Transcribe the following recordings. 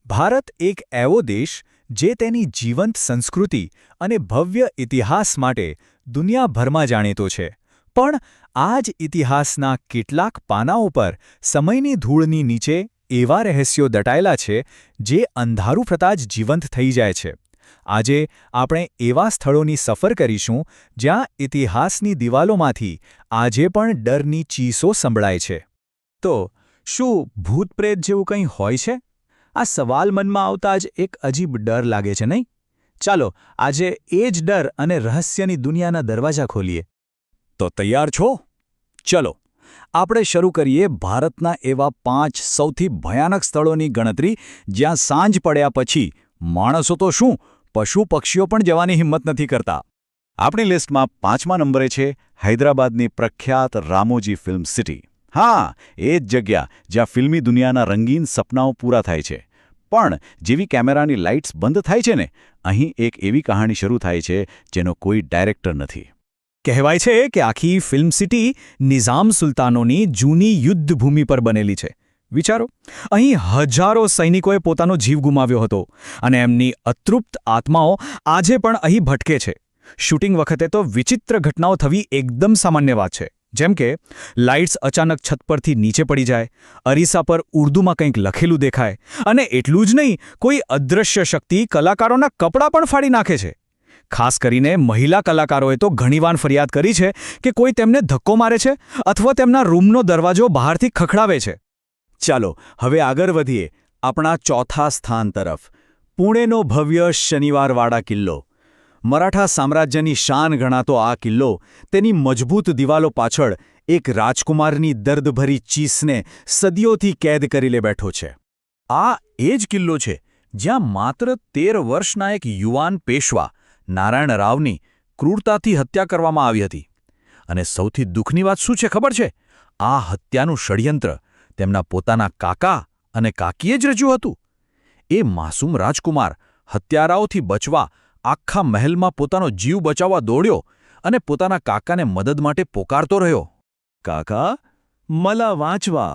ભારત એક એવો દેશ જે તેની જીવંત સંસ્કૃતિ અને ભવ્ય ઇતિહાસ માટે દુનિયાભરમાં જાણીતો છે, પણ આ જ ઇતિહાસના કેટલાક પાનાઓ પર સમયની ધૂળની નીચે એવા રહસ્યો દટાયેલા છે જે અંધારું થતાં જ જીવંત થઈ જાય છે. આજે આપણે એવા સ્થળોની સફર કરીશું જ્યાં ઇતિહાસની દિવાલોમાંથી આજે પણ ડરની ચીસો સંભળાય છે. તો શું ભૂતપ્રેત જેવું કંઈ હોય છે? આ સવાલ મનમાં આવતા જ એક અજીબ ડર લાગે છે, નહીં? ચાલો આજે એ જ ડર અને રહસ્યની દુનિયાના દરવાજા ખોલીએ. તો તૈયાર છો? ચલો આપણે શરૂ કરીએ ભારતના એવા 5 સૌથી ભયાનક સ્થળોની ગણતરી જ્યાં સાંજ પડ્યા પછી માણસો તો શું, પશુ પક્ષીઓ પણ જવાની હિંમત નથી કરતા. આપણી લિસ્ટમાં 5મા નંબરે છે હૈદરાબાદની પ્રખ્યાત રામોજી ફિલ્મ સિટી. હા, એ જ જગ્યા જ્યાં ફિલ્મી દુનિયાના રંગીન સપનાઓ પૂરા થાય છે. પણ જેવી કેમેરાની લાઇટ્સ બંધ થાય છે ને, અહીં એક એવી કહાણી શરૂ થાય છે જેનો કોઈ ડાયરેક્ટર નથી. કહેવાય છે કે આખી ફિલ્મ સિટી નિઝામ સુલતાનોની જૂની યુદ્ધભૂમિ પર બનેલી છે. વિચારો, અહીં હજારો સૈનિકોએ પોતાનો જીવ ગુમાવ્યો હતો અને એમની અતૃપ્ત આત્માઓ આજે પણ અહીં ભટકે છે. શૂટિંગ વખતે તો વિચિત્ર ઘટનાઓ થવી એકદમ સામાન્ય વાત છે. જેમ કે લાઇટ્સ અચાનક છત પરથી નીચે પડી જાય, અરીસા પર ઉર્દૂમાં કંઈક લખેલું દેખાય, અને એટલું જ નહીં, કોઈ અદૃશ્ય શક્તિ કલાકારોના કપડાં પણ ફાડી નાખે છે. ખાસ કરીને મહિલા કલાકારોએ તો ઘણીવાર ફરિયાદ કરી છે કે કોઈ તેમને ધક્કો મારે છે અથવા તેમના રૂમનો દરવાજો બહારથી ખખડાવે છે. ચાલો હવે આગળ વધીએ આપણા ચોથા સ્થાન તરફ. પુણેનો ભવ્ય શનિવારવાડા કિલ્લો. મરાઠા સામ્રાજ્યની શાન ગણાતો આ કિલ્લો તેની મજબૂત દિવાલો પાછળ એક રાજકુમારની દર્દભરી ચીસને સદીઓથી કેદ કરી લે બેઠો છે. આ એ જ કિલ્લો છે જ્યાં માત્ર 13 વર્ષના એક યુવાન પેશવા નારાયણ રાવની ક્રૂરતાથી હત્યા કરવામાં આવી હતી. અને સૌથી દુઃખની વાત શું છે ખબર છે? આ હત્યાનું ષડયંત્ર તેમના પોતાના કાકા અને કાકીએ જ રચ્યું હતું. એ માસૂમ રાજકુમાર હત્યારાઓથી બચવા આખા મહેલમાં પોતાનો જીવ બચાવવા દોડ્યો અને પોતાના કાકાને મદદ માટે પોકારતો રહ્યો. કાકા, મલા વાંચવા,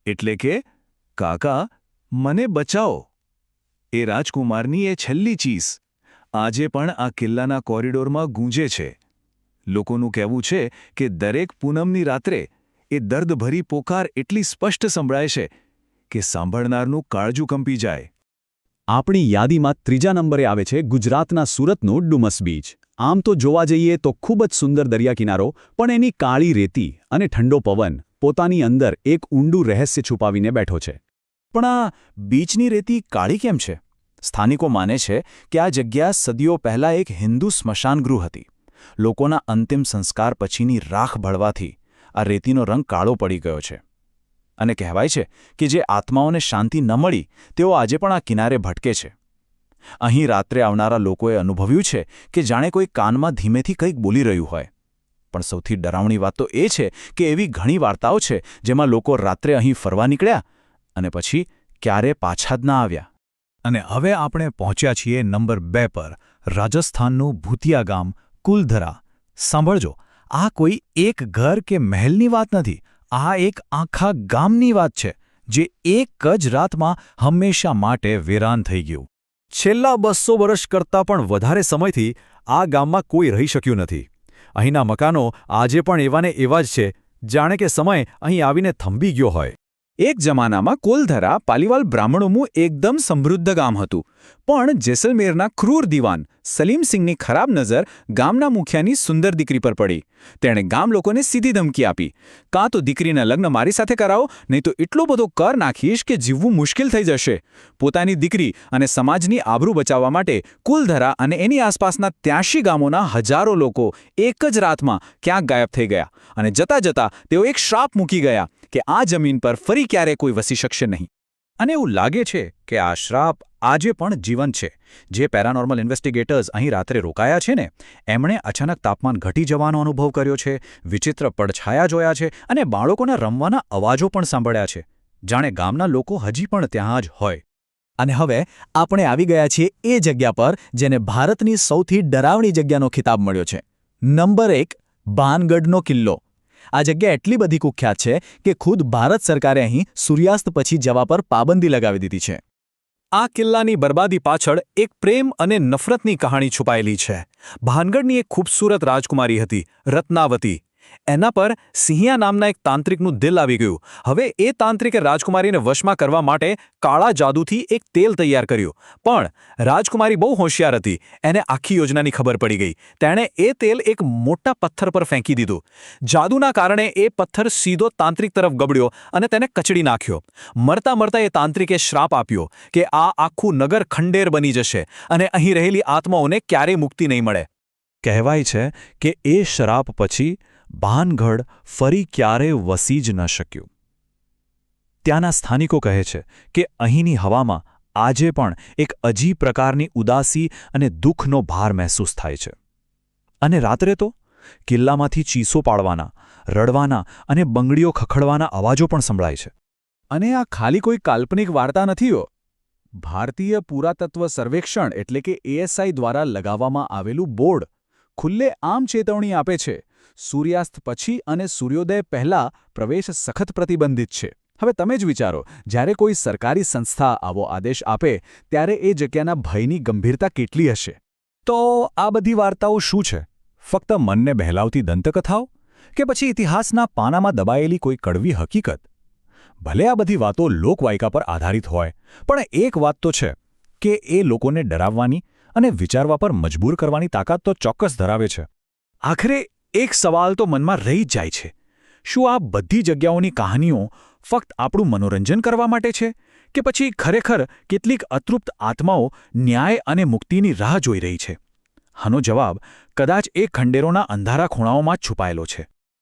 એટલે કે કાકા, મને બચાવો. એ રાજકુમારની એ છેલ્લી ચીસ આજે પણ આ કિલ્લાના કોરિડોરમાં ગૂંજે છે. લોકોનું કહેવું છે કે દરેક પૂનમની રાત્રે એ દર્દભરી પોકાર એટલી સ્પષ્ટ સંભળાય છે કે સાંભળનારનું કાળજું કંપી જાય. આપણી યાદીમાં 3જા નંબરે આવે છે ગુજરાતના સુરતનો ડુમસ બીચ. આમ તો જોવા જઈએ તો ખૂબ જ સુંદર દરિયાકિનારો, પણ એની કાળી રેતી અને ઠંડો પવન પોતાની અંદર એક ઊંડું રહસ્ય છુપાવીને બેઠો છે. પણ આ બીચની રેતી કાળી કેમ છે? સ્થાનિકો માને છે કે આ જગ્યા સદીઓ પહેલાં એક હિન્દુ સ્મશાનગૃહ હતી. લોકોના અંતિમ સંસ્કાર પછીની રાખ બળવાથી આ રેતીનો રંગ કાળો પડી ગયો છે. અને કહેવાય છે કે જે આત્માઓને શાંતિ ન મળી તેઓ આજે પણ આ કિનારે ભટકે છે. અહીં રાત્રે આવનારા લોકોએ અનુભવ્યું છે કે જાણે કોઈ કાનમાં ધીમેથી કંઈક બોલી રહ્યું હોય. પણ સૌથી ડરાવણી વાત તો એ છે કે એવી ઘણી વાર્તાઓ છે જેમાં લોકો રાત્રે અહીં ફરવા નીકળ્યા અને પછી ક્યારે પાછા જ ના આવ્યા. અને હવે આપણે પહોંચ્યા છીએ નંબર 2 પર, રાજસ્થાનનું ભૂતિયા ગામ કુલધરા. સાંભળજો, આ કોઈ એક ઘર કે મહેલની વાત નથી. આ એક આખા ગામની વાત છે જે એક જ રાતમાં હંમેશા માટે વેરાન થઈ ગયું. છેલ્લા 200 વર્ષ કરતાં પણ વધારે સમયથી આ ગામમાં કોઈ રહી શક્યું નથી. અહીંના મકાનો આજે પણ એવા ને એવા જ છે, જાણે કે સમય અહીં આવીને થંભી ગયો હોય. એક જમાનામાં કુલધરા પાલીવાલ બ્રાહ્મણોનું એકદમ સમૃદ્ધ ગામ હતું. પણ જેસલમેરના ક્રૂર દિવાન સલીમસિંહની ખરાબ નજર ગામના મુખિયાની સુંદર દીકરી પર પડી. તેણે ગામ લોકોને સીધી ધમકી આપી, કાં તો દીકરીના લગ્ન મારી સાથે કરાવો, નહીં તો એટલો બધો કર નાખીશ કે જીવવું મુશ્કેલ થઈ જશે. પોતાની દીકરી અને સમાજની આબરૂ બચાવવા માટે કુલધરા અને એની આસપાસના 83 ગામોના હજારો લોકો એક જ રાતમાં ક્યાંક ગાયબ થઈ ગયા. અને જતાં જતાં તેઓ એક શ્રાપ મૂકી ગયા કે આ જમીન પર ફરી ક્યારે કોઈ વસી શકશે નહીં. અને એવું લાગે છે કે આ શ્રાપ આજે પણ જીવંત છે. જે પેરાનોર્મલ ઇન્વેસ્ટિગેટર્સ અહીં રાત્રે રોકાયા છે ને, એમણે અચાનક તાપમાન ઘટી જવાનો અનુભવ કર્યો છે, વિચિત્ર પડછાયા જોયા છે અને બાળકોના રમવાના અવાજો પણ સાંભળ્યા છે, જાણે ગામના લોકો હજી પણ ત્યાં જ હોય. અને હવે આપણે આવી ગયા છીએ એ જગ્યા પર જેને ભારતની સૌથી ડરાવણી જગ્યાનો ખિતાબ મળ્યો છે. નંબર 1, ભાનગઢનો કિલ્લો. આ જગ્યા એટલી બધી કુખ્યાત છે કે ખુદ ભારત સરકારે અહીં સૂર્યાસ્ત પછી જવા પર પાબંદી લગાવી દીધી છે. આ કિલ્લાની બરબાદી પાછળ એક પ્રેમ અને નફરતની કહાણી છુપાયેલી છે. ભાનગઢની એક ખૂબસૂરત રાજકુમારી હતી, રત્નાવતી. એના પર સિંહિયા નામના એક તાંત્રિકનું દિલ આવી ગયું. હવે એ તાંત્રિકે રાજકુમારીને વશમાં કરવા માટે કાળા જાદુથી એક તેલ તૈયાર કર્યું. પણ રાજકુમારી બહુ હોશિયાર હતી. એને આખી યોજનાની ખબર પડી ગઈ. તેણે એ તેલ એક મોટા પથ્થર પર ફેંકી દીધું. જાદુના કારણે એ પથ્થર સીધો તાંત્રિક તરફ ગબડ્યો અને તેને કચડી નાખ્યો. મરતા મરતા એ તાંત્રિકે શ્રાપ આપ્યો કે આ આખું નગર ખંડેર બની જશે અને અહીં રહેલી આત્માઓને ક્યારેય મુક્તિ નહીં મળે. કહેવાય છે કે એ શ્રાપ પછી ભાનગઢ ફરી ક્યારેય વસી જ ન શક્યું. ત્યાંના સ્થાનિકો કહે છે કે અહીંની હવામાં આજે પણ એક અજીબ પ્રકારની ઉદાસી અને દુઃખનો ભાર મહેસૂસ થાય છે. અને રાત્રે તો કિલ્લામાંથી ચીસો પાડવાના, રડવાના અને બંગડીઓ ખખડવાના અવાજો પણ સંભળાય છે. અને આ ખાલી કોઈ કાલ્પનિક વાર્તા નથી. ભારતીય પુરાતત્વ સર્વેક્ષણ એટલે કે ASI દ્વારા લગાવવામાં આવેલું બોર્ડ ખુલ્લે આમ ચેતવણી આપે છે. સૂર્યાસ્ત પછી અને સૂર્યોદય પહેલા પ્રવેશ સખત પ્રતિબંધિત છે. હવે તમે જ વિચારો, જ્યારે કોઈ સરકારી સંસ્થા આવો આદેશ આપે ત્યારે એ જગ્યાના ભયની ગંભીરતા કેટલી હશે. તો આ બધી વાર્તાઓ શું છે? ફક્ત મનને બહેલાવતી દંતકથાઓ કે પછી ઇતિહાસના પાનામાં દબાયેલી કોઈ કડવી હકીકત? ભલે આ બધી વાતો લોકવાયકા પર આધારિત હોય, પણ એક વાત તો છે કે એ લોકોને ડરાવવાની અને વિચારવા પર મજબૂર કરવાની તાકાત તો ચોક્કસ ધરાવે છે. આખરે એક સવાલ તો મનમાં રહી જ જાય છે. શું આ બધી જગ્યાઓની કહાનીઓ ફક્ત આપણું મનોરંજન કરવા માટે છે કે પછી ખરેખર કેટલીક અતૃપ્ત આત્માઓ ન્યાય અને મુક્તિની રાહ જોઈ રહી છે? આનો જવાબ કદાચ એ ખંડેરોના અંધારા ખૂણાઓમાં જ છુપાયેલો છે.